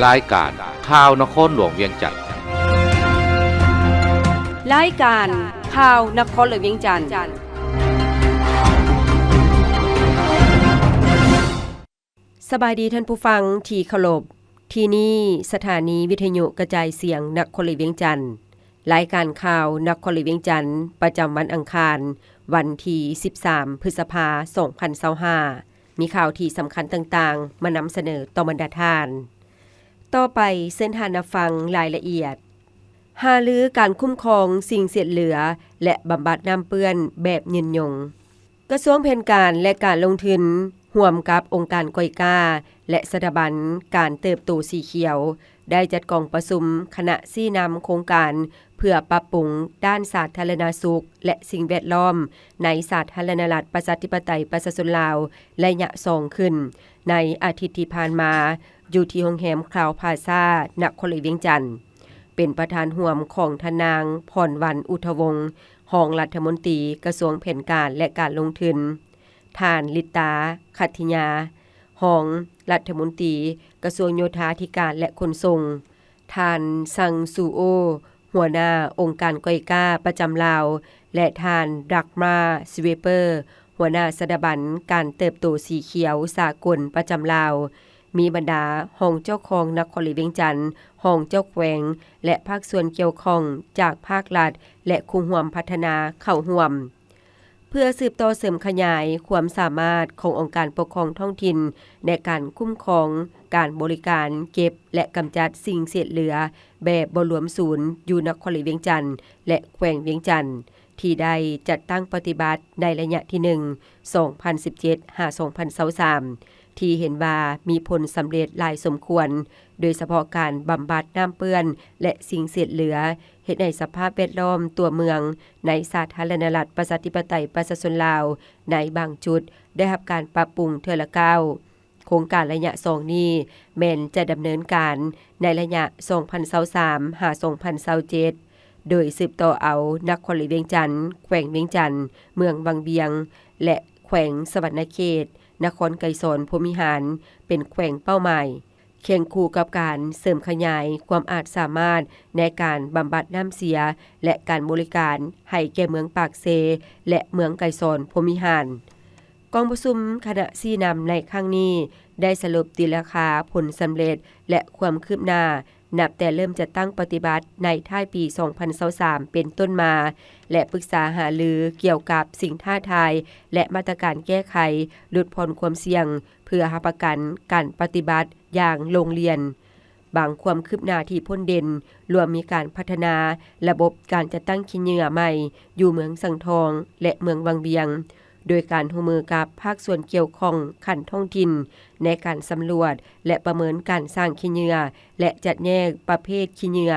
รายการข่าวนครหลวงเวียงจันทน์รายการข่าวนครหลวงเวียงจันทน์สบายดีท่านผู้ฟังที่เคารพที่นี่สถานีวิทยุกระจายเสียงนครหลวงเวียงจันทน์รายการข่าวนครหลวงเวียงจันทน์ประจำวันอังคารวันที่13พฤษภาคม2025มีข่าวที่สำคัญต่างๆมานำเสนอต่อบรรดาท่านต่อไปเส้นทางรับฟังรายละเอียดหารือการคุ้มครองสิ่งเสียเหลือและบำบัดน้ำเปื้อนแบบยืนยงกระทรวงแผนการและการลงทุนร่วมกับองค์การก้อยก้าและสถาบันการเติบโตสีเขียวได้จัดกองประชุมคณะชี้นำโครงการเพื่อปรับปรุงด้านสาธารณสุขและสิ่งแวดล้อมในสาธารณรัฐประชาธิปไตยประชาชนลาวระยะ2ขึ้นในอาทิตย์ที่ผ่านมาอยู่ที่โรงแรมคราวพลาซ่านครหลวงเวียงจันทน์เป็นประธานร่วมของทนางพรวรรณอุทวงศ์รองรัฐมนตรีกระทรวงแผนการและการลงทุนท่านลิตาคัทธิยารองรัฐมนตรีกระทรวงโยธาธิการและขนส่งท่านซังซูโอหัวหน้าองค์การก้อยก้าประจำลาวและท่านดักมาสเวเปอร์หัวหน้าสถาบันการเติบโตสีเขียวสากลประจำลาวมีบรรดาห้องเจ้าของนครหลวงเวียงจันทน์ห้องเจ้าแขวงและภาคส่วนเกี่ยวข้องจากภาครัฐและคู่ร่วมพัฒนาเข้าร่วมเพื่อสืบต่อเสริมขยายความสามารถขององค์การปกครองท้องถิ่นในการคุ้มครองการบริการเก็บและกำจัดสิ่งเศษเหลือแบบบ่รวมศูนย์อยู่นครหลวงเวียงจันทน์และแขวงเวียงจันทน์ที่ได้จัดตั้งปฏิบัติในระยะที่1 2017-2023ที่เห็นว่ามีผลสำเร็จหลายสมควรโดยเฉพาะการบำบัดน้ำเปื้อนและสิ่งเศษเหลือเฮ็ดให้สภาพแวดล้อมตัวเมืองในสาธารณรัฐประชาธิปไตยประชาชนลาวในบางจุดได้รับการปรับปรุงเทื่อละก้าวโครงการระยะ2นี้แม่นจะดำเนินการในระยะ 2023-2027 โดยสืบต่อเอานครหลวงเวียงจันทน์แขวงเวียงจันทน์เมืองวังเวียงและแขวงสวรรณเขตนครไกรสอนพรหมิหารเป็นแขวงเป้าหมายเคียงคู่กับการเสริมขยายความอาจสามารถในการบำบัดน้ำเสียและการบริการให้แก่เมืองปากเซและเมืองไกรสอนพรหมิหารกองประชุมคณะชี้นำในครั้งนี้ได้สรุปตีราคาผลสำเร็จและความคืบหน้านับแต่เริ่มจะตั้งปฏิบัติในท้ายปี 2023 เป็นต้นมาและปรึกษาหารือเกี่ยวกับสิ่งท้าทายและมาตรการแก้ไขลดผ่อนความเสี่ยงเพื่อรับประกันการปฏิบัติอย่างโรงเรียนบางความคืบหน้าที่พ้นเด่นรวมมีการพัฒนาระบบการจัดตั้งขี้เหงื่อใหม่อยู่เมืองสังทองและเมืองวังเวียงโดยการร่วมมือกับภาคส่วนเกี่ยวข้องขั้นท้องถิ่นในการสำรวจและประเมินการสร้างขี้เหงื่อและจัดแยกประเภทขี้เหงื่อ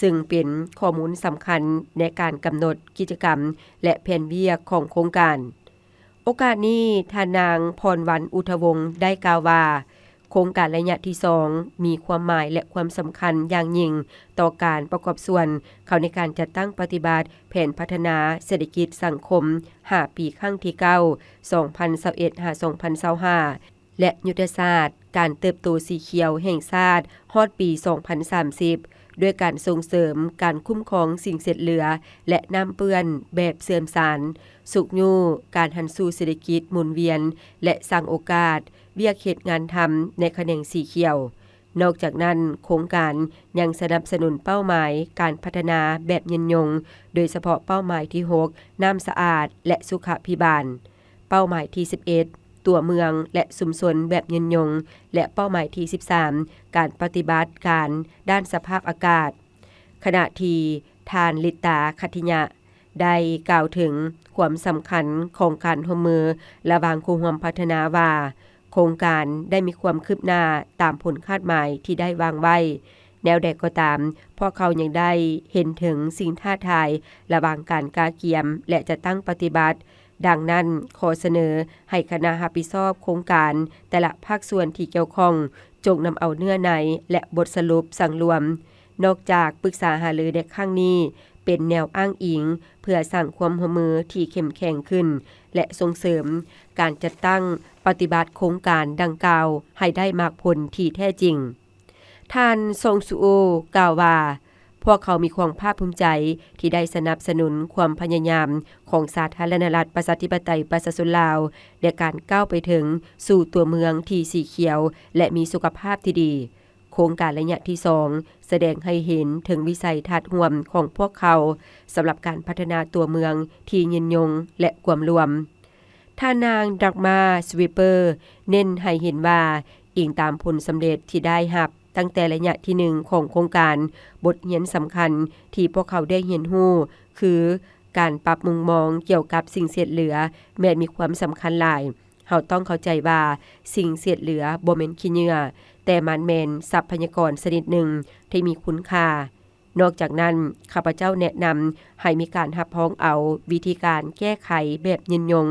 ซึ่งเป็นข้อมูลสำคัญในการกำหนดกิจกรรมและแผนเวียกของโครงการโอกาสนี้ท่านนางพรวรรณอุทวงศ์ได้กล่าวว่าโครงการระยะที่2มีความหมายและความสำคัญอย่างยิ่งต่อการประกอบส่วนเข้าในการจัดตั้งปฏิบัติแผนพัฒนาเศรษฐกิจสังคม5ปีครั้งที่9 2021-2025 และยุทธศาสตร์การเติบโตสีเขียวแห่งชาติฮอดปี 2030 ด้วยการส่งเสริมการคุ้มครองสิ่งเศษเหลือและน้ำเปื้อนแบบเสื่อมสารสุขยูการหันสู่เศรษฐกิจหมุนเวียนและสร้างโอกาสเวียกเฮ็ดงานทำในแขนงสีเขียวนอกจากนั้นโครงการยังสนับสนุนเป้าหมายการพัฒนาแบบยืนยงโดยเฉพาะเป้าหมายที่6น้ำสะอาดและสุขภิบาลเป้าหมายที่11ตัวเมืองและชุมชนแบบยืนยงและเป้าหมายที่13การปฏิบัติการด้านสภาพอากาศขณะที่ทานลิตาคัทธิยะได้กล่าวถึงความสำคัญของการร่วมมือระหว่างคู่ร่วมพัฒนาว่าโครงการได้มีความคืบหน้าตามผลคาดหมายที่ได้วางไว้แนวใดก็ตามพวกเขายังได้เห็นถึงสิ่งท้าทายระหว่างการกาเกียมและจะตั้งปฏิบัติดังนั้นขอเสนอให้คณะรับผิดชอบโครงการแต่ละภาคส่วนที่เกี่ยวข้องจงนำเอาเนื้อในและบทสรุปสั่งรวมนอกจากปรึกษาหารือในครั้งนี้เป็นแนวอ้างอิงเพื่อสร้างความร่วมมือที่เข้มแข็งขึ้นและส่งเสริมการจัดตั้งปฏิบัติโครงการดังกล่าวให้ได้มากผลที่แท้จริง ท่านซงซูโอกล่าวว่าพวกเขามีความภาคภูมิใจที่ได้สนับสนุนความพยายามของสาธารณรัฐประชาธิปไตยประชาชนลาวในการก้าวไปถึงสู่ตัวเมืองที่สีเขียวและมีสุขภาพที่ดีโครงการระยะที่2แสดงให้เห็นถึงวิสัยทัศน์ร่วมของพวกเขาสำหรับการพัฒนาตัวเมืองที่ยืนยงและกวมรวมท่านางดักมาสวีเปอร์เน้นให้เห็นว่าอิงตามผลสำเร็จที่ได้รับตั้งแต่ระยะที่1ของโครงการบทเรียนสำคัญที่พวกเขาได้เรียนรู้คือการปรับมุมมองเกี่ยวกับสิ่งเศษเหลือแม้มีความสำคัญหลายเฮาต้องเข้าใจว่าสิ่งเศษเหลือบ่แม่นขี้เหงื่อแต่มันแม่นทรัพยากรชนิดหนึ่งที่มีคุณค่านอกจากนั้นข้าพเจ้าแนะนำให้มีการรับพ้องเอาวิธีการแก้ไขแบบยืนยง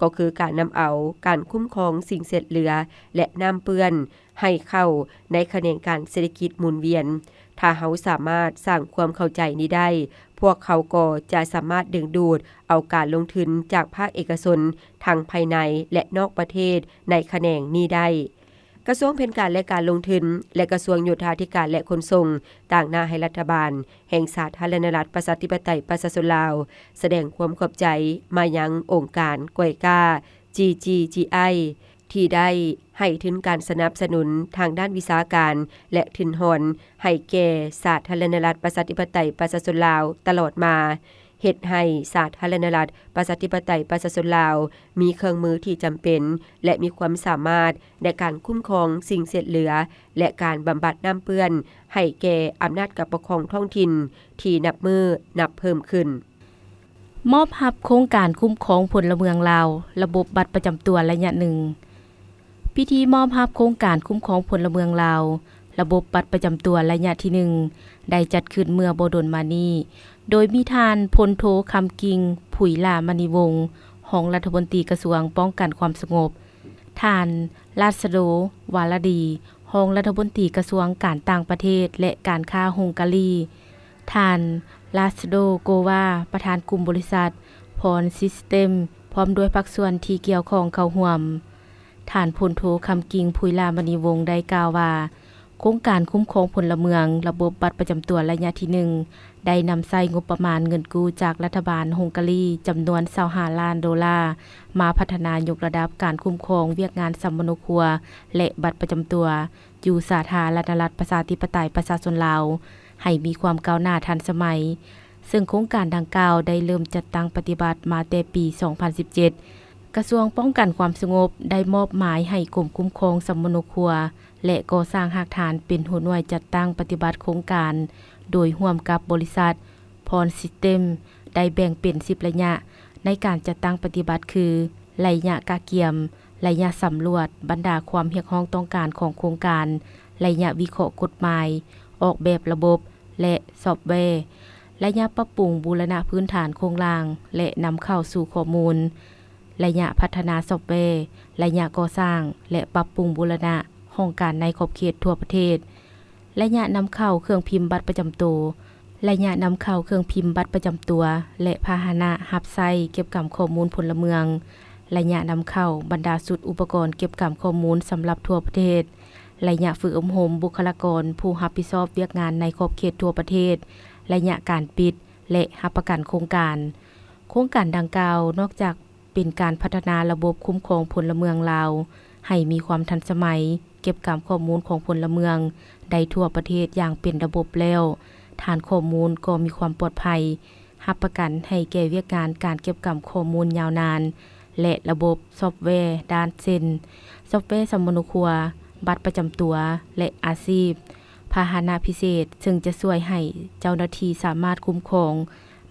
ก็คือการนำเอาการคุ้มครองสิ่งเศษเหลือและน้ำเปื้อนให้เข้าในแขนงการเศรษฐกิจหมุนเวียนถ้าเฮาสามารถสร้างความเข้าใจนี้ได้พวกเขาก็จะสามารถดึงดูดเอาการลงทุนจากภาคเอกชนทั้งภายในและนอกประเทศในแขนงนี้ได้กระทรวงแผนการและการลงทุนและกระทรวงโยธาธิการและขนส่งต่างหน้าให้รัฐบาลแห่งสาธารณรัฐประชาธิปไตยประชาชนลาวแสดงความขอบใจมายังองค์การกวยกา GGGI ที่ได้ให้ถึงการสนับสนุนทางด้านวิชาการและทุนหอนให้แก่สาธารณรัฐประชาธิปไตยประชาชนลาวตลอดมาเฮ็ดให้สาธารณรัฐประชาธิปไตยประชาชนลาวมีเครื่องมือที่จำเป็นและมีความสามารถในการคุ้มครองสิ่งเศษเหลือและการบำบัดน้ำเปื้อนให้แก่อำนาจการปกครองท้องถิ่นที่นับมือนับเพิ่มขึ้นมอบรับโครงการคุ้มครองพลเมืองลาวระบบบัตรประจำตัวระยะหนึ่งพิธีมอบรับโครงการคุ้มครองพลเมืองลาวระบบบัตรประจำตัวระยะที่1ได้จัดขึ้นเมื่อบ่ดนมานี้โดยมีท่านพลโทคำกิ่งผุยลามณีวงศ์รองรัฐมนตรีกระทรวงป้องกันความสงบท่านราษฎรวาลดีรองรัฐมนตรีกระทรวงการต่างประเทศและการค้าฮงการีท่านราษฎรโกวาประธานกลุ่มบริษัทพรซิสเต็มพร้อมด้วยภาคส่วนที่เกี่ยวข้องเข้าร่วมท่านพลโทคำกิ่งผุยลามณีวงศ์ได้กล่าวว่าโครงการคุ้มครองพลเมืองระบบบัตรประจำตัวระยะที่1ได้นำใช้งบประมาณเงินกู้จากรัฐบาลฮงการีจำนวน25ล้านดอลลาร์มาพัฒนายกระดับการคุ้มครองเวียกงานสัมมโนครัวและบัตรประจำตัวอยู่สาธารณรัฐประชาธิปไตยประชาชนลาวให้มีความก้าวหน้าทันสมัยซึ่งโครงการดังกล่าวได้เริ่มจัดตั้งปฏิบัติมาแต่ปี 2017 กระทรวงป้องกันความสงบได้มอบหมายให้กรมคุ้มครองสัมมโนครัวและก่อสร้างหากฐานเป็นหัวหน่วยจัดตั้งปฏิบัติโครงการโดยร่วมกับบริษัทพรซิสเต็มได้แบ่งเป็น10ระยะในการจัดตั้งปฏิบัติคือระยะกะเกียมระยะสำรวจบรรดาความเรียกร้องต้องการของโครงการระยะวิเคราะห์กฎหมายออกแบบระบบและซอฟต์แวร์ระยะปรับปรุงบูรณะพื้นฐานโครงล่างและนำเข้าสู่ข้อมูลระยะพัฒนาซอฟต์แวร์ระยะก่อสร้างและปรับปรุงบูรณะห้องการในขอบเขตทั่วประเทศระยะนำเข้าเครื่องพิมพ์บัตรประจำตัวระยะนำเข้าเครื่องพิมพ์บัตรประจำตัวและพาหนะรับใช้เก็บกำข้อมูลพลเมืองระยะนำเข้าบรรดาสุดอุปกรณ์เก็บกำข้อมูลสำหรับทั่วประเทศระยะฝึกอบรมบุคลากรผู้รับผิดชอบเวียกงานในขอบเขตทั่วประเทศระยะการปิดและรับประกันโครงการดังกล่าวนอกจากเป็นการพัฒนาระบบคุ้มครองพลเมืองลาวให้มีความทันสมัยเก็บกำข้อมูลของพลเมืองได้ทั่วประเทศอย่างเป็นระบบแล้วฐานข้อมูลก็มีความปลอดภัยรับประกันให้แก่เวียกงานการเก็บกำข้อมูลยาวนานและระบบซอฟต์แวร์ด้านเช่นซอฟต์แวร์สัมมโนครัวบัตรประจำตัวและอาชีพพาหนะพิเศษซึ่งจะช่วยให้เจ้าหน้าที่สามารถคุ้มครอง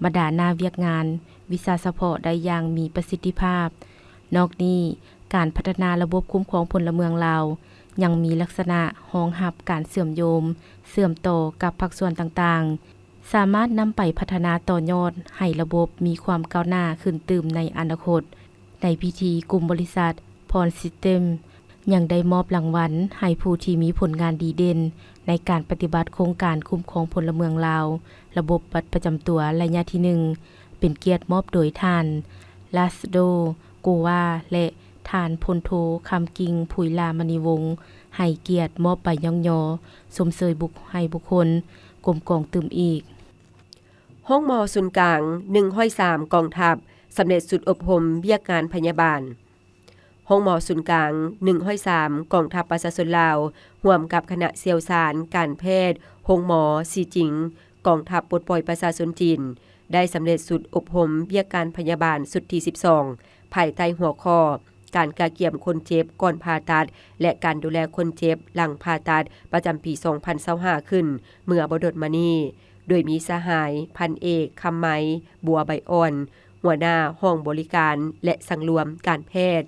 บรรดาหน้าเวียกงานวิชาเฉพาะได้อย่างมีประสิทธิภาพนอกนี้การพัฒนาระบบคุ้มครองพลเมืองลาวยังมีลักษณะรองรับการเสื่อมโยมเสื่อมต่อกับภาคส่วนต่างๆสามารถนำไปพัฒนาต่อยอดให้ระบบมีความก้าวหน้าขึ้นตื่มในอนาคตในพิธีกลุ่มบริษัทพรซิสเต็มยังได้มอบรางวัลให้ผู้ที่มีผลงานดีเด่นในการปฏิบัติโครงการคุ้มครองพลเมืองลาวระบบบัตรประจำตัวระยะที่1เป็นเกียรติมอบโดยท่านราษฎรโกวาและ ท่านพลโทคำกิ่งผุยลามณีวงศ์ให้เกียรติมอบใบย่องยอสมเสยบุคให้บุคคลกรมกองตึมอีกห้องมอศูนย์กลาง103กองทัพสำเร็จสุดอบรมเวียกงานพยาบาลห้องหมอศูนย์กลาง103กองทัพประชาชนลาวร่วมกับคณะเชี่ยวชาญการแพทย์ห้องหมอซีจิงกองทัพปลดปล่อยประชาชนจีนได้สำเร็จสุดอบรมเวียกการพยาบาลสุดที่12ภายใต้หัวข้อการกาเกี่ยมคนเจ็บก่อนผ่าตัดและการดูแลคนเจ็บหลังผ่าตัดประจำปี2025ขึ้นเมื่อบ่ดดมานี้โดยมีสหายพันเอกคำไหมบัวใบอ่อนหัวหน้าห้องบริการและสังรวมการแพทย์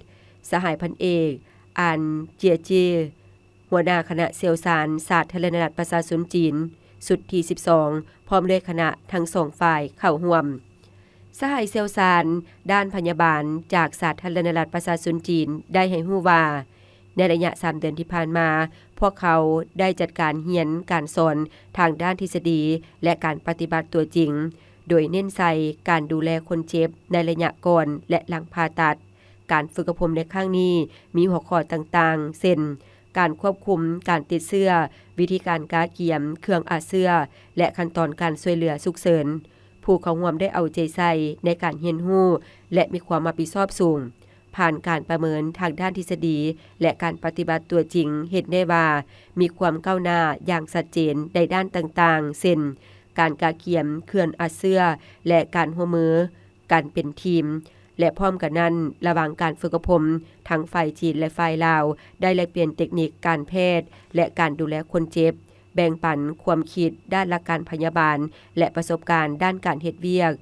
สหายพันเอกอันเจียเจหัวหน้าคณะเชี่ยวชาญสาธารณรัฐประชาชนจีนสุดที่12พร้อมด้วยคณะทั้ง2ฝ่ายเข้าร่วมสหายเชี่ยวชาญด้านพยาบาลจากสาธารณรัฐประชาชนจีนได้ให้รู้ว่าในระยะ3เดือนที่ผ่านมาพวกเขาได้จัดการเรียนการสอนทางด้านทฤษฎีและการปฏิบัติตัวจริงโดยเน้นใส่การดูแลคนเจ็บในระยะก่อนและหลังผ่าตัดการฝึกอบรมในครั้งนี้มีหัวข้อต่างๆเช่นการควบคุมการติดเสื้อวิธีการกาเกียมเครื่องอาเสื้อและขั้นตอนการช่วยเหลือฉุกเฉินผู้เข้าร่วมได้เอาใจใส่ในการเรียนรู้และมีความรับผิดชอบสูงผ่านการประเมินทางด้านทฤษฎีและการปฏิบัติตัวจริงเห็นได้ว่ามีความก้าวหน้าอย่างชัดเจนในด้านต่างๆเช่นการกาเกียมเครื่องอาเสื้อและการร่วมมือการเป็นทีมและพร้อมกันนั้นระหว่างการฝึกอบรมทั้งฝ่ายจีนและฝ่ายลาวได้แลกเปลี่ยนเทคนิคการแพทย์และการดูแลคนเจ็บแบ่งปันความคิดด้านหลักการพยาบาลและประสบการณ์ด้านการเฮ็ดเวียก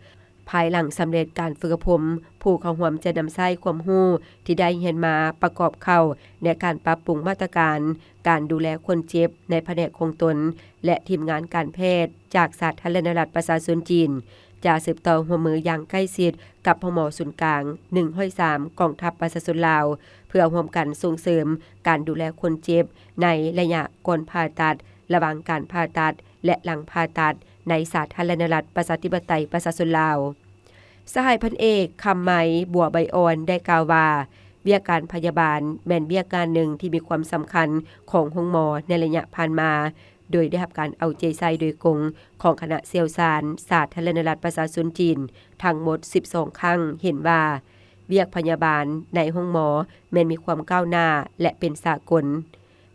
ภายหลังสำเร็จการฝึกอบรมผู้เข้าร่วมจะนำใช้ความรู้ที่ได้เรียนมาประกอบเข้าในการปรับปรุงมาตรการการดูแลคนเจ็บในแผนกคงตนและทีมงานการแพทย์จากสาธารณรัฐประชาชนจีนจะสืบต่อหัวมืออย่างใกล้ชิดกับห้องหมอศูนย์กลาง103กองทัพประชาชนลาวเพื่อร่วมกันส่งเสริมการดูแลคนเจ็บในระยะก่อนผ่าตัดระหว่างการผ่าตัดและหลังผ่าตัดในสาธารณรัฐประชาธิปไตยประชาชนลาวสหายพันเอกคำไหมบัวใบอ่อนได้กล่าวว่าเวียกการพยาบาลแม่นเวียกการหนึ่งที่มีความสำคัญของห้องหมอในระยะผ่านมาโดยได้รับการเอาใจใส่โดยกงของคณะเชี่ยวชาญสาธารณรัฐประชาชนจีนทั้งหมด12ครั้งเห็นว่าเวียกพยาบาลในห้องหมอแม้นมีความก้าวหน้าและเป็นสากล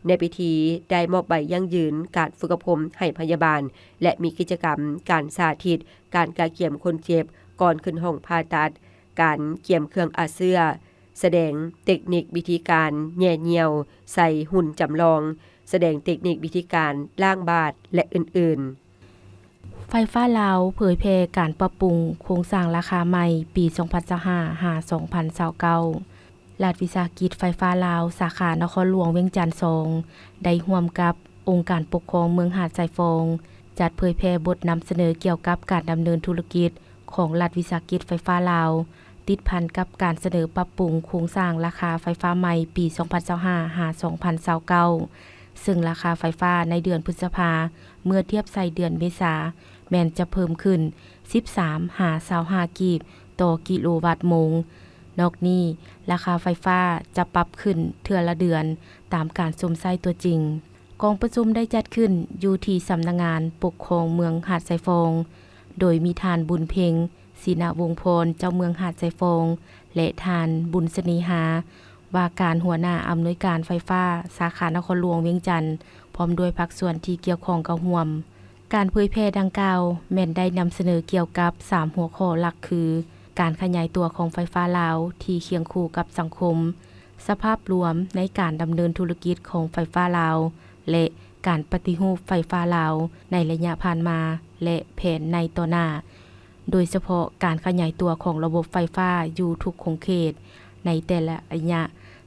ในพิธีได้มอบใบยั่งยืนการฝึกอบรมให้พยาบาลและมีกิจกรรมการสาธิตการกาเกี่ยมคนเจ็บก่อนขึ้นห้องผ่าตัดการเกี่ยมเครื่องอาเสื้อแสดงเทคนิควิธีการแย่เหี่ยวใส่หุ่นจำลองแสดงเทคนิควิธีการล้างบาดและอื่นๆไฟฟ้าลาวเผยแพร่การปรับปรุงโครงสร้างราคาใหม่ปี2025หา2029รัฐวิสาหกิจไฟฟ้าลาวสาขานครหลวงเวียงจันทน์2ได้ร่วมกับองค์การปกครองเมืองหาดทรายฟองจัดเผยแพร่บทนำเสนอเกี่ยวกับการดำเนินธุรกิจของรัฐวิสาหกิจไฟฟ้าลาวติดพันกับการเสนอปรับปรุงโครงสร้างราคาไฟฟ้าใหม่ปี2025หา2029ซึ่งราคาไฟฟ้าในเดือนพฤษภาเมื่อเทียบใส่เดือนเมษาแม้นจะเพิ่มขึ้น13หา25กีบต่อกิโลวัตต์โมงนอกนี้ราคาไฟฟ้าจะปรับขึ้นเทื่อละเดือนตามการสมใช้ตัวจริงกองประชุมได้จัดขึ้นอยู่ที่สำนักงานปกครองเมืองหาดทรายฟองโดยมีทานบุญเพ็งศรีณวงศ์พรเจ้าเมืองหาดทรายฟองและทานบุญสนีหาว่าการหัวหน้าอำนวยการไฟฟ้าสาขานครหลวงเวียงจันทน์พร้อมด้วยภาคส่วนที่เกี่ยวข้องกับร่วมการเผยแพร่ดังกล่าวแม่นได้นำเสนอเกี่ยวกับ3หัวข้อหลักคือการขยายตัวของไฟฟ้าลาวที่เคียงคู่กับสังคมสภาพรวมในการดำเนินธุรกิจของไฟฟ้าลาวและการปฏิรูปไฟฟ้าลาวในระยะผ่านมาและแผนในต่อหน้าโดยเฉพาะการขยายตัวของระบบไฟฟ้าอยู่ทุกขงเขตในแต่ละระยะ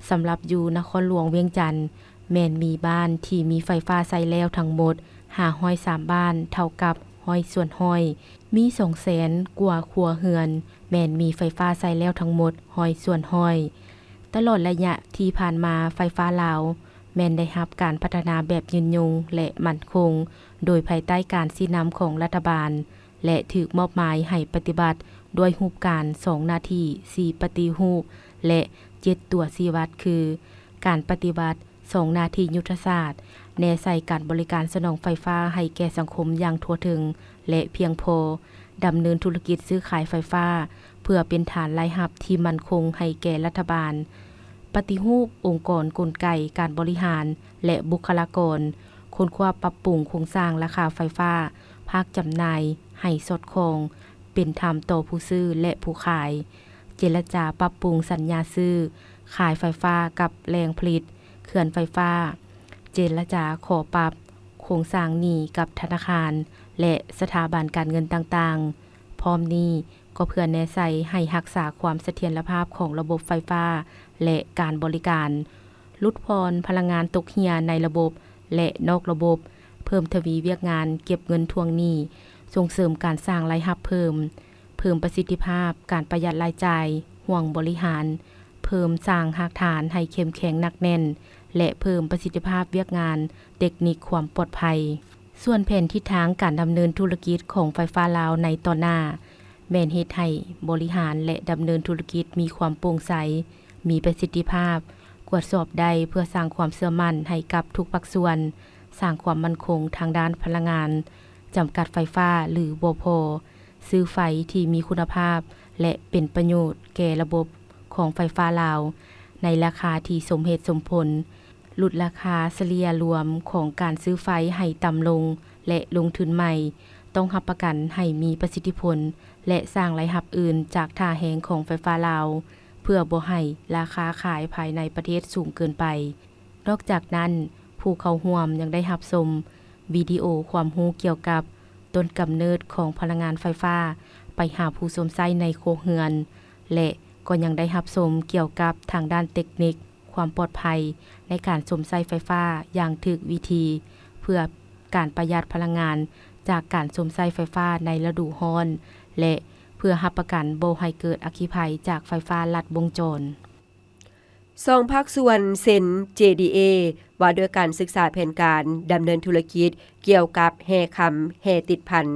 สำหรับอยู่นครหลวงเวียงจันทน์แม่นมีบ้านที่มีไฟฟ้าใช้แล้วทั้งหมด503บ้านเท่ากับ100ส่วน100มี200,000 กว่าครัวเรือนแม่นมีไฟฟ้าใช้แล้วทั้งหมด100ส่วน100ตลอดระยะที่ผ่านมาไฟฟ้าลาวแม่นได้รับการพัฒนาแบบยืนยงและมั่นคงโดยภายใต้การชี้นำของรัฐบาลและถูกมอบหมายให้ปฏิบัติด้วยรูปการ2หน้าที่4ปฏิรูปและ 7ตัวชี้วัดคือการปฏิบัติ2หน้าที่ยุทธศาสตร์แนใส่การบริการสนองไฟฟ้าให้แก่สังคมอย่างทั่วถึงและเพียงพอดำเนินธุรกิจซื้อขายไฟฟ้าเพื่อเป็นฐานรายรับที่มั่นคงให้แก่รัฐบาลปฏิรูปองค์กรกลไกการบริหารและบุคลากรค้นคว้าปรับปรุงโครงสร้างราคาไฟฟ้าภาคจำหน่ายให้สอดคล้องเป็นธรรมต่อผู้ซื้อและผู้ขายเจรจาปรับปรุงสัญญาซื้อขายไฟฟ้ากับแหล่งผลิตเขื่อนไฟฟ้าเจรจาขอปรับโครงสร้างหนี้กับธนาคารและสถาบันการเงินต่างๆพร้อมนี้ก็เพื่อแนใส่ให้รักษาความเสถียรภาพของระบบไฟฟ้าและการบริการลดพรพลังงานตกเหี่ยในระบบและนอกระบบเพิ่มทวีเวียกงานเก็บเงินทวงหนี้ส่งเสริมการสร้างรายรับเพิ่มประสิทธิภาพการประหยัดรายจ่ายห่วงบริหารเพิ่มสร้างหากฐานให้เข้มแข็งหนักแน่นและเพิ่มประสิทธิภาพเวียกงานเทคนิคความปลอดภัยส่วนแผนทิศทางการดำเนินธุรกิจของไฟฟ้าลาวในตอนหน้าแม่นเฮ็ดให้บริหารและดำเนินธุรกิจมีความโปร่งใสมีประสิทธิภาพตรวจสอบได้เพื่อสร้างความเชื่อมั่นให้กับทุกภาคส่วนสร้างความมั่นคงทางด้านพลังงานจำกัดไฟฟ้าหรือบ่พอซื้อไฟที่มีคุณภาพและเป็นประโยชน์แก่ระบบของไฟฟ้าลาวในราคาที่สมเหตุสมผลลดราคาเฉลี่ยรวมของการซื้อไฟให้ต่ำลงและลงทุนใหม่ต้องรับประกันให้มีประสิทธิผลและสร้างรายรับอื่นจากท่าแหงของไฟฟ้าลาวเพื่อบ่ให้ราคาขายภายในประเทศสูงเกินไปนอกจากนั้นผู้เข้าร่วมยังได้รับชมวิดีโอความรู้เกี่ยวกับต้นกำเนิดของพลังงานไฟฟ้าไปหาผู้ชมใช้ในโครงเรือนและก็ยังได้รับชมเกี่ยวกับทางด้านเทคนิคความปลอดภัยในการชมใช้ไฟฟ้าอย่างถูกวิธีเพื่อการประหยัดพลังงานจากการชมใช้ไฟฟ้าในฤดูร้อนและเพื่อรับประกันบ่ให้เกิดอัคคีภัยจากไฟฟ้าลัดวงจร2ภาคส่วนเซ็น JDA ว่าด้วยการศึกษาแผนการดำเนินธุรกิจเกี่ยวกับแห่คำแห่ติดพัน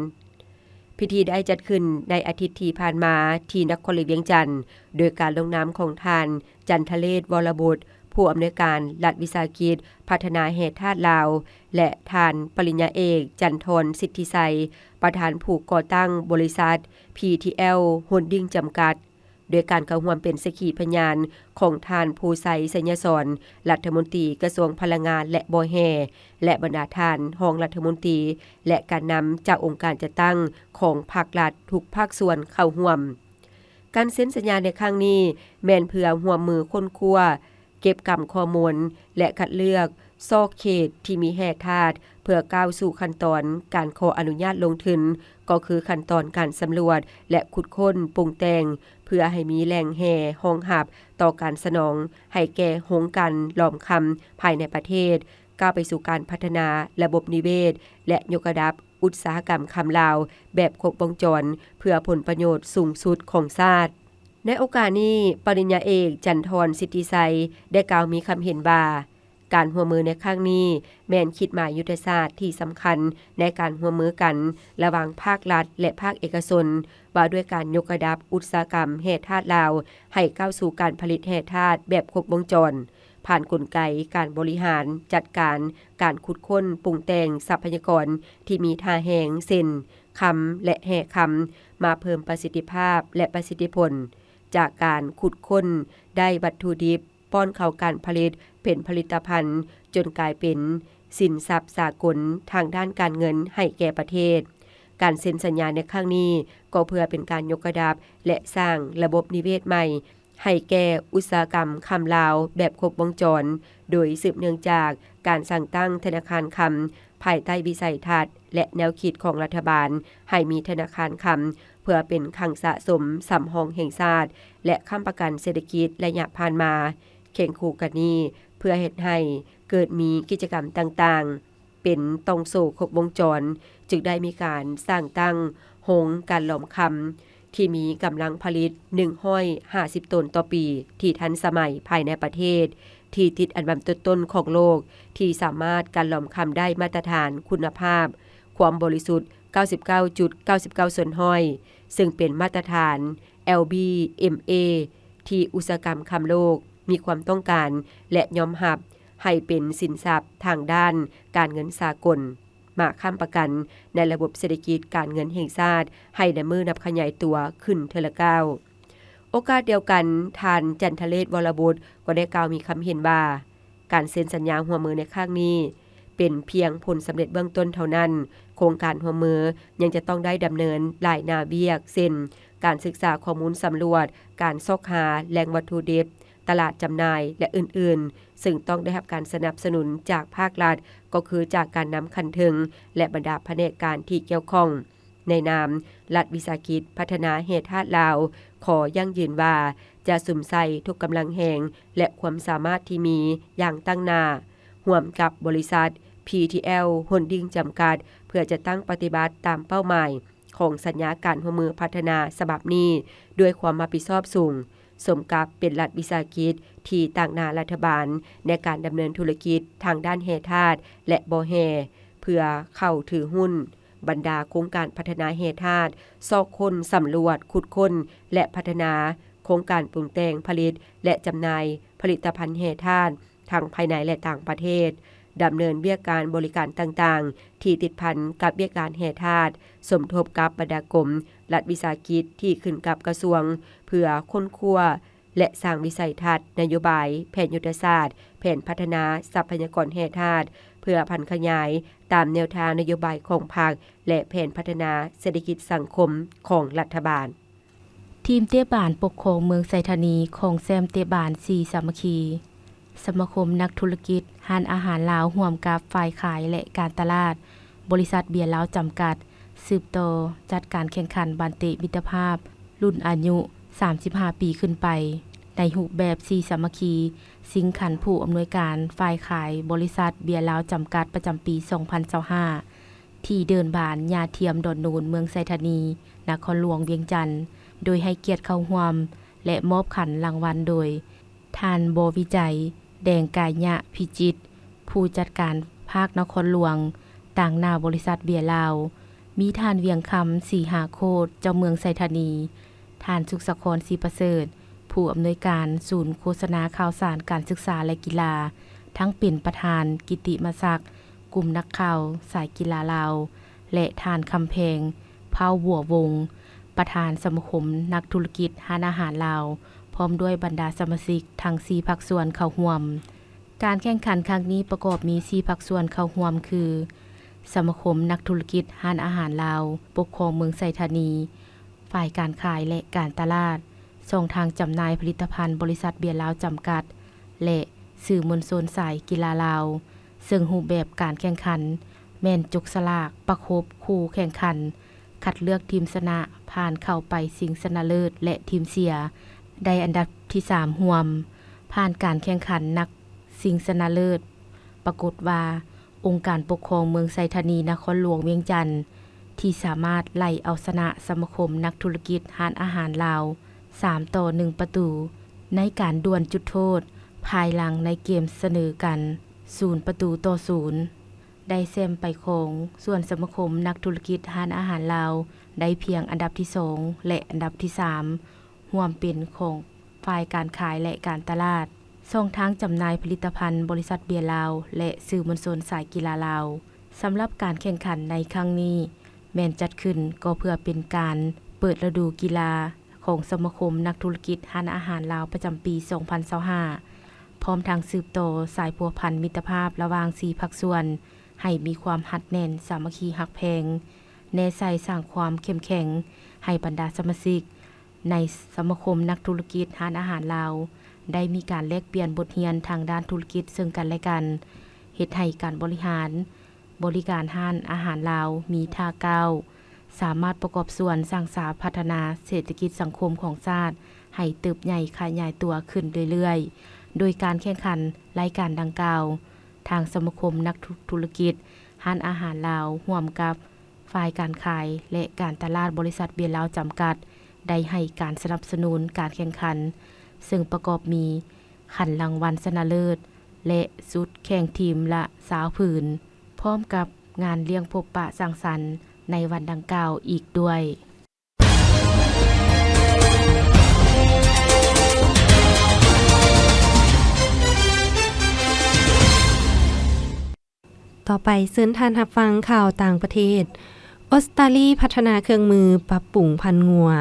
พิธีได้จัดขึ้นในอาทิตย์ที่ผ่านมาที่นครหลวงเวียงจันทน์โดยการลงนามของทานจันทเลศวรบุตรผู้อำนวยการรัฐวิสาหกิจพัฒนาแห่ธาตุลาวและทานปริญญาเอกจันทรสิทธิไสยประธานผู้ก่อตั้งบริษัท PTL Holding จำกัดโดยการเข้าร่วมเป็นสักขีพยานของทานภูไสยสัญญสรรัฐมนตรีกระทรวงพลังงานและบ่อแห่และบรรดาทานรองรัฐมนตรีและการนำจากองค์การจัดตั้งของภาครัฐทุกภาคส่วนเข้าร่วมการเซ็นสัญญาในครั้งนี้แม่นเพื่อร่วมมือค้นคว้าเก็บกำข้อมูลและคัดเลือกซอกเขตที่มีแห่ธาตุเพื่อก้าวสู่ขั้นตอนการขออนุญาตลงทุนก็คือขั้นตอนการสำรวจและขุดค้นปรุงแต่งเพื่อให้มีแหล่งแห่รองรับต่อการสนองให้แก่โครงการล้อมคำภายในประเทศก้าวไปสู่การพัฒนาระบบนิเวศและยกระดับอุตสาหกรรมคำลาวแบบครบวงจรเพื่อผลประโยชน์สูงสุดของชาติในโอกาสนี้ปริญญาเอกจันทรสิทธิไสยได้กล่าวมีคำเห็นว่าการร่วมมือในครั้งนี้แม่นคิดหมายยุทธศาสตร์ที่สำคัญในการร่วมมือกันระหว่างภาครัฐและภาคเอกชนว่าด้วยการยกระดับอุตสาหกรรมแห่ธาตุลาวให้ก้าวสู่การผลิตแห่ธาตุแบบครบวงจรผ่านกลไกการบริหารจัดการการขุดค้นปรุงแต่งทรัพยากรที่มีท่าแหงเส้นคำและแห่คำมาเพิ่มประสิทธิภาพและประสิทธิผลจากการขุดค้นได้วัตถุดิบป้อนเข้าการผลิตเป็นผลิตภัณฑ์จนกลายเป็นสินทรัพย์สากลทางด้านการเงินให้แก่ประเทศการเซ็นสัญญาในครั้งนี้ก็เพื่อเป็นการยกระดับและสร้างระบบนิเวศใหม่ให้แก่อุตสาหกรรมคำลาวแบบครบวงจรโดยสืบเนื่องจากการสร้างตั้งธนาคารคำภายใต้วิสัยทัศน์และแนวคิดของรัฐบาลให้มีธนาคารคำเพื่อเป็นคลังสะสมสำรองแห่งชาติและค้ำประกันเศรษฐกิจระยะผ่านมาเข่งคู่กันนี้เพื่อเฮ็ดให้เกิดมีกิจกรรมต่างๆเป็นต้องโซ่ครบวงจรจึงได้มีการสร้างตั้งโรงการหลอมคำที่มีกำลังผลิต150ตนต่อปีที่ทันสมัยภายในประเทศที่ติดอันดับต้นๆของโลกที่สามารถการหลอมคำได้มาตรฐานคุณภาพความบริสุทธิ์ 99.99% ซึ่งเป็นมาตรฐาน LBMA ที่อุตสาหกรรมคำโลก มีความต้องการและยอมรับให้เป็นสินทรัพย์ทางด้านการเงินสากลมาค้ำประกันในระบบเศรษฐกิจการเงินแห่งชาติให้ดำมือนับขยายตัวขึ้นเทอละก้าวโอกาสเดียวกันท่านจันทเลศวรบุตรก็ได้กล่าวมีคำเห็นว่าการเซ็นสัญญาร่วมมือในครั้งนี้เป็นเพียงผลสำเร็จเบื้องต้นเท่านั้นโครงการร่วมมือยังจะต้องได้ดำเนินหลายหน้าเวียกเช่นการศึกษาข้อมูลสำรวจการซอกหาแหล่งวัตถุดิบตลาดจำหน่ายและอื่นๆซึ่งต้องได้รับการสนับสนุนจากภาครัฐก็คือจากการนำคันถึงและบรรดาแผนกการที่เกี่ยวข้องในนามรัฐวิสาหกิจพัฒนาแห่งชาติลาวขอยั่งยืนว่าจะสุมใส่ทุกกำลังแห่งและความสามารถที่มีอย่างตั้งหน้าร่วมกับบริษัท PTL Holding จำกัดเพื่อจะตั้งปฏิบัติตามเป้าหมายของสัญญาการร่วมมือพัฒนาฉบับนี้ด้วยความรับผิดชอบสูงสมกับเป็นรัฐวิสาหกิจที่ตั้งหน้ารัฐบาลในการดำเนินธุรกิจทางด้านแห่ธาตุและบ่แห่เพื่อเข้าถือหุ้นบรรดาโครงการพัฒนาแห่ธาตุซอกค้นสำรวจขุดค้นและพัฒนาโครงการปรุงแต่งผลิตและจำหน่ายผลิตภัณฑ์แห่ธาตุทั้งภายในและต่างประเทศดำเนินเวียกการบริการต่างๆที่ติดพันกับเวียกการแห่ธาตุสมทบกับบรรดากรมรัฐวิสาหกิจที่ขึ้นกับกระทรวงเพื่อค้นคว้าและสร้างวิสัยทัศน์นโยบายแผนยุทธศาสตร์แผนพัฒนาทรัพยากรแห่ธาตุเพื่อพันขยายตามแนวทางนโยบายของภาคและแผนพัฒนาเศรษฐกิจสังคมของรัฐบาลทีมเตะบานปกครองเมืองไซธานีของแซมเตะบาน4สามัคคีสมาคมนักธุรกิจห้านอาหารลาวร่วมกับฝ่ายขายและการตลาดบริษัทเบียร์ลาวจำกัดสืบต่อจัดการแข่งขันบานเตะมิตรภาพรุ่นอายุ35ปีขึ้นไปในรูปแบบ4สามัคคีสิงขันผู้อำนวยการฝ่ายขายบริษัทเบียร์ลาวจำกัดประจำปี2025ที่เดินบานญาเทียมดอนนูนเมืองไซธานีนครหลวงเวียงจันทน์โดยให้เกียรติเข้าร่วมและมอบขันรางวัลโดยท่านบวิจัยแดงกายะพิจิตรผู้จัดการภาคนครหลวงต่างหน้าบริษัทเบียร์ลาวมีท่านเวียงคำศรีหาโคตรเจ้าเมืองไซธานีท่านสุขสครศรีประเสริฐผู้อำนวยการศูนย์โฆษณาข่าวสารการศึกษาและกีฬาทั้งเป็นประธานกิติมศักดิ์กลุ่มนักข่าวสายกีฬาลาวและท่านคำแพงเผาบัววงประธานสมาคมนักธุรกิจห้านอาหารลาวพร้อมด้วยบรรดาสมาชิกทั้ง4ภาคส่วนเข้าร่วมการแข่งขันครั้งนี้ประกอบมี4ภาคส่วนเข้าร่วมคือสมาคมนักธุรกิจห้านอาหารลาวปกครองเมืองไซธานีฝ่ายการขายและการตลาดส่งทางจำหน่ายผลิตภัณฑ์บริษัทเบียร์ลาวจำกัดและสื่อมวลชนสายกีฬาลาวซึ่งรูปแบบการแข่งขันแม่นจุกสลากประคบคู่แข่งขันคัดเลือกทีมชนะผ่านเข้าไปชิงชนะเลิศและทีมเสียได้อันดับที่3ร่วมผ่านการแข่งขันนักชิงชนะเลิศปรากฏว่าองค์การปกครองเมืองไซธานีนครหลวงเวียงจันทน์ที่สามารถไล่เอาชนะสมาคมนักธุรกิจห้านอาหารลาว3-1 ประตูในการดวลจุดโทษภายหลังในเกมเสนอกัน0-0ได้แซมไปของส่วนสมาคมนักธุรกิจห้านอาหารลาวได้เพียงอันดับที่2และอันดับที่3ร่วมเป็นของฝ่ายการขายและการตลาดช่องทางจำหน่ายผลิตภัณฑ์บริษัทเบียร์ลาวและสื่อมวลชนสายกีฬาลาวสำหรับการแข่งขันในครั้งนี้แม่นจัดขึ้นก็เพื่อเป็นการเปิดฤดูกีฬาของสมาคมนักธุรกิจห้านอาหารลาวประจำปี2025พร้อมทางสืบต่อสายพัวพันมิตรภาพระหว่าง4ภาคส่วนให้มีความหัดแน่นสามัคคีฮักแพงแน่ใส่สร้างความเข้มแข็งให้บรรดาสมาชิกในสมาคมนักธุรกิจห้านอาหารลาวได้มีการแลกเปลี่ยนบทเรียนทางด้านธุรกิจซึ่งกันและกันเฮ็ดให้การบริการห้านอาหารลาวมีท่าก้าวสามารถประกอบส่วนสร้างสรรค์พัฒนาเศรษฐกิจสังคมของชาติให้เติบใหญ่ขยายตัวขึ้นเรื่อยๆโดยการแข่งขันรายการดังกล่าวทางสมาคมนักธุรกิจห้านอาหารลาวร่วมกับฝ่ายการขายและการตลาดบริษัทเบียร์ลาวจำกัดได้ให้การสนับสนุนการแข่งขันซึ่งประกอบมีขันรางวัลชนะเลิศและชุดแข่งทีมละ20 ผืนพร้อมกับงานเลี้ยงพบปะสังสรรค์ในวันดังกล่าวอีกด้วย ต่อไปเชิญท่านรับฟังข่าวต่างประเทศออสเตรเลียพัฒนาเครื่องมือปรับปรุงพันธุ์งัว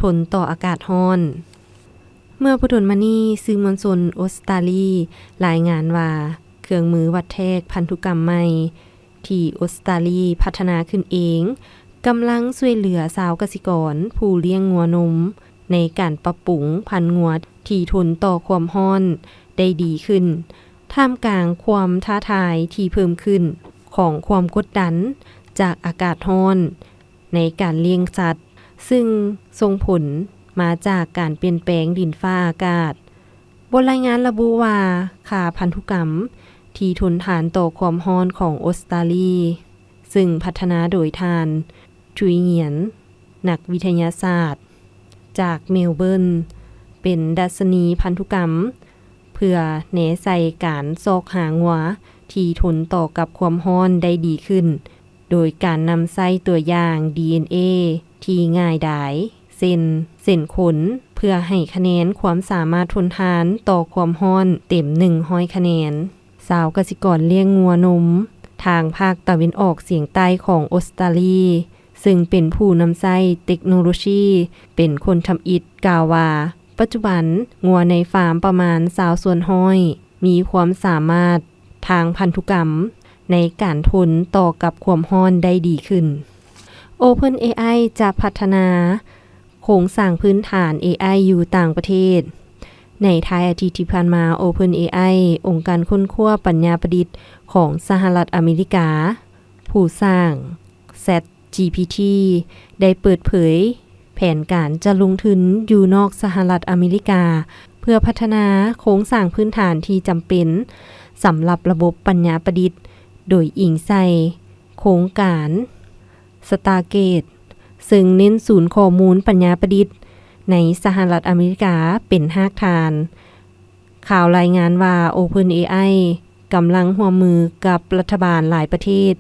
ทนต่ออากาศร้อนเมื่อผู้ดนมานี้สื่อมวลชนออสเตรเลียรายงานว่าเครื่องมือวัดแทกพันธุกรรมใหม่ที่ออสเตรเลียพัฒนาขึ้นเองกำลังช่วยเหลือชาวเกษตรกรผู้เลี้ยงงัวนมในการปรับปรุงพันธุ์งัวที่ทนต่อความร้อนได้ดีขึ้นท่ามกลางความท้าทายที่เพิ่มขึ้นของความกดดันจากอากาศร้อนในการเลี้ยงสัตว์ซึ่งส่งผลมาจากการเปลี่ยนแปลงดินฟ้าอากาศบนรายงานระบุว่าค่าพันธุกรรมที่ทนทานต่อความร้อนของออสเตรเลียซึ่งพัฒนาโดยทานจุยเงียนนักวิทยาศาสตร์จากเมลเบิร์นเป็นดัชนีพันธุกรรมเพื่อแหน่ใส่การซอกหางัวที่ทนต่อกับความร้อนได้ดีขึ้นโดยการนำไส้ตัวอย่าง DNA ที่ง่ายดายเส้นขนเพื่อให้คะแนนความสามารถทนทานต่อความร้อนเต็ม100คะแนนชาวเกษตรกรเลี้ยงงัวนมทางภาคตะวันออกเฉียงใต้ของออสเตรเลียซึ่งเป็นผู้นำไส้เทคโนโลยีเป็นคนทำอิฐกล่าวว่าปัจจุบันงัวในฟาร์มประมาณ20ส่วนห้อยมีความสามารถทางพันธุกรรมในการทนต่อกับความร้อนได้ดีขึ้น OpenAI จะพัฒนาโครงสร้างพื้นฐาน AI อยู่ต่างประเทศในท้ายอาทิตย์ที่ผ่านมา OpenAI องค์การค้นคว้าปัญญาประดิษฐ์ของสหรัฐอเมริกาผู้สร้าง ChatGPT ได้เปิดเผยแผนการจะลงทุนอยู่นอกสหรัฐอเมริกาเพื่อพัฒนาโครงสร้างพื้นฐานที่จำเป็นสำหรับระบบปัญญาประดิษฐ์โดยอิงใส่โครงการ Stargate ซึ่งเน้นศูนย์ข้อมูลปัญญาประดิษฐ์ในสหรัฐอเมริกาเป็นรากฐานข่าวรายงานว่า OpenAI กำลังร่วมมือกับรัฐบาลหลายประเทศ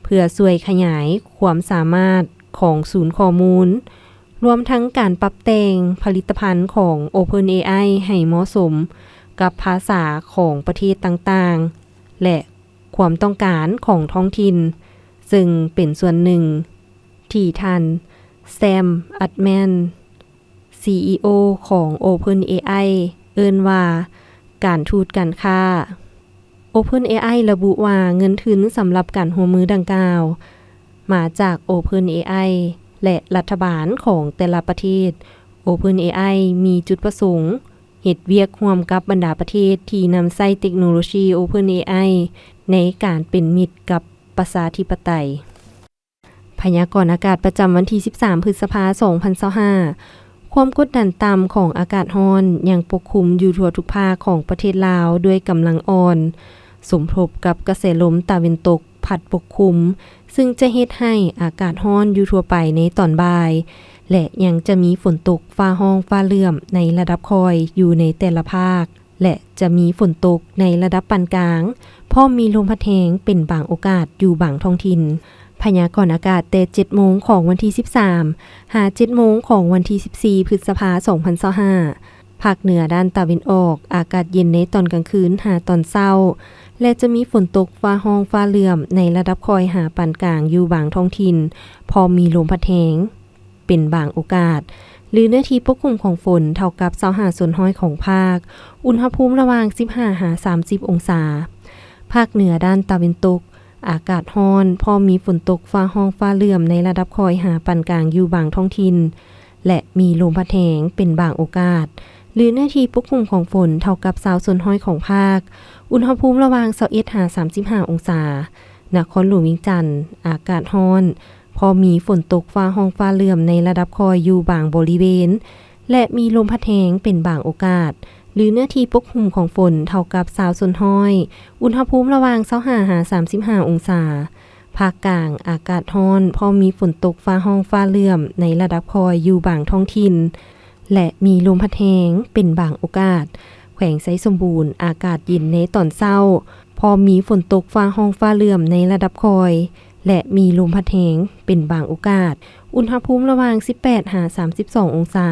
เพื่อช่วยขยายความสามารถของศูนย์ข้อมูลรวมทั้งการปรับแต่งผลิตภัณฑ์ของ OpenAI ให้เหมาะสมกับภาษาของประเทศต่างๆและความต้องการของท้องถิ่นซึ่งเป็นส่วนหนึ่งที่ท่านแซม อัลต์แมน CEO ของ OpenAI เอิ้นว่าการทูตการค้า OpenAI ระบุว่าเงินทุนสำหรับการร่วมมือดังกล่าวมาจาก OpenAI และรัฐบาลของแต่ละประเทศ OpenAI มีจุดประสงค์เฮ็ดเวียกร่วมกับบรรดาประเทศที่นำใช้เทคโนโลยี OpenAI ในการเป็นมิตรกับประชาธิปไตยพยากรณ์อากาศประจำวันที่13พฤษภาคม2025ความกดดันต่ำของอากาศร้อนยังปกคลุมอยู่ทั่วทุกภาคของประเทศลาวด้วยกำลังอ่อนสมทบกับกระแสลมตะวันตกพัดปกคลุมซึ่งจะเฮ็ดให้อากาศร้อนอยู่ทั่วไปในตอนบ่ายและยังจะมีฝนตกฟ้าห้องฟ้าเหลื่อมในระดับคอยอยู่ในแต่ละภาคและจะมีฝนตกในระดับปานกลางพร้อมมีลมพัดแรงเป็นบางโอกาสอยู่บางท้องถิ่นพยากรณ์อากาศแต่ 7 โมงของวันที่13หา 7 โมงของวันที่14พฤษภาคม2025ภาคเหนือด้านตะวันออกอากาศเย็นในตอนกลางคืนหาตอนเช้าและจะมีฝนตกฟ้าห้องฟ้าเหลื่อมในระดับคอยหาปานกลางอยู่บางท้องถิ่นพอมีลมพัดแรงเป็นบางโอกาสหรือเนื้อที่ปกคลุมของฝนเท่ากับ25ส่วนห้อยของภาคอุณหภูมิระหว่าง15-30 องศาภาคเหนือด้านตะวันตกอากาศร้อนพอมีฝนตกฟ้าห้องฟ้าเหลื่อมในระดับคอยหาปานกลางอยู่บางท้องถิ่นและมีลมพัดแรงเป็นบางโอกาสหรือเนื้อที่ปกคลุมของฝนเท่ากับ20ส่วนห้อยของภาคอุณหภูมิระหว่าง21-35 องศานครหลวงเวียงจันทน์อากาศร้อนพอมีฝนตกฟ้าห้องฟ้าเหลื่อมในระดับคอยอยู่บางบริเวณและมีลมพัดแรงเป็นบางโอกาสหรือเนื้อที่ปกคลุมของฝนเท่ากับ20ส่วนห้อยอุณหภูมิระหว่าง25-35 องศาภาคกลางอากาศร้อนพอมีฝนตกฟ้าห้องฟ้าเหลื่อมในระดับคอยอยู่บางท้องถิ่นและมีลมพัดแรงเป็นบางโอกาสแขวงไสสมบูรณ์อากาศเย็นในตอนเช้าพอมีฝนตกฟ้าห้องฟ้าเหลื่อมในระดับคอยและมีลมพัดแรงเป็นบางโอกาสอุณหภูมิระหว่าง18-32 องศา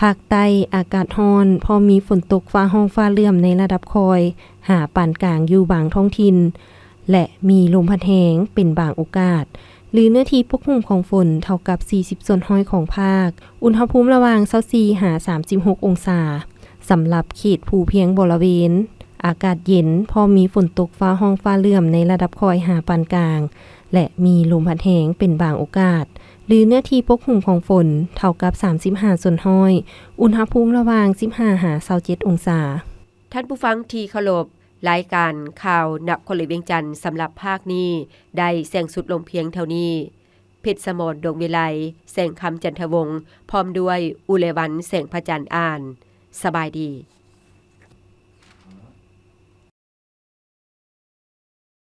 ภาคใต้อากาศร้อนพอมีฝนตกฟ้าห้องฟ้าเหลื่อมในระดับคอยหาปานกลางอยู่บางท้องถิ่น และมีลมพัดแรงเป็นบางโอกาสหรือเนื้อที่ปกคลุมของฝนเท่ากับ40ส่วนร้อยของภาคอุณหภูมิระหว่าง24หา36องศาสำหรับเขตภูเพียงบริเวณอากาศเย็นพอมีฝนตกฟ้าห้องฟ้าเลื่อมในระดับคอยหาปานกลางและมีลมพัดแรงเป็นบางโอกาสหรือเนื้อที่ปกคลุมของฝนเท่ากับ35ส่วนร้อยอุณหภูมิระหว่าง15หา27องศาท่านผู้ฟังที่เคารพรายการข่าวนครหลวงเวียงจันทร์สำหรับภาคนี้ได้แสงสุดลงเพียงเท่านี้เพชรสมรดวงวิไลแสงคำจันทวงศ์พร้อมด้วยอุเลวันแสงพระจันทร์อ่านสบายดี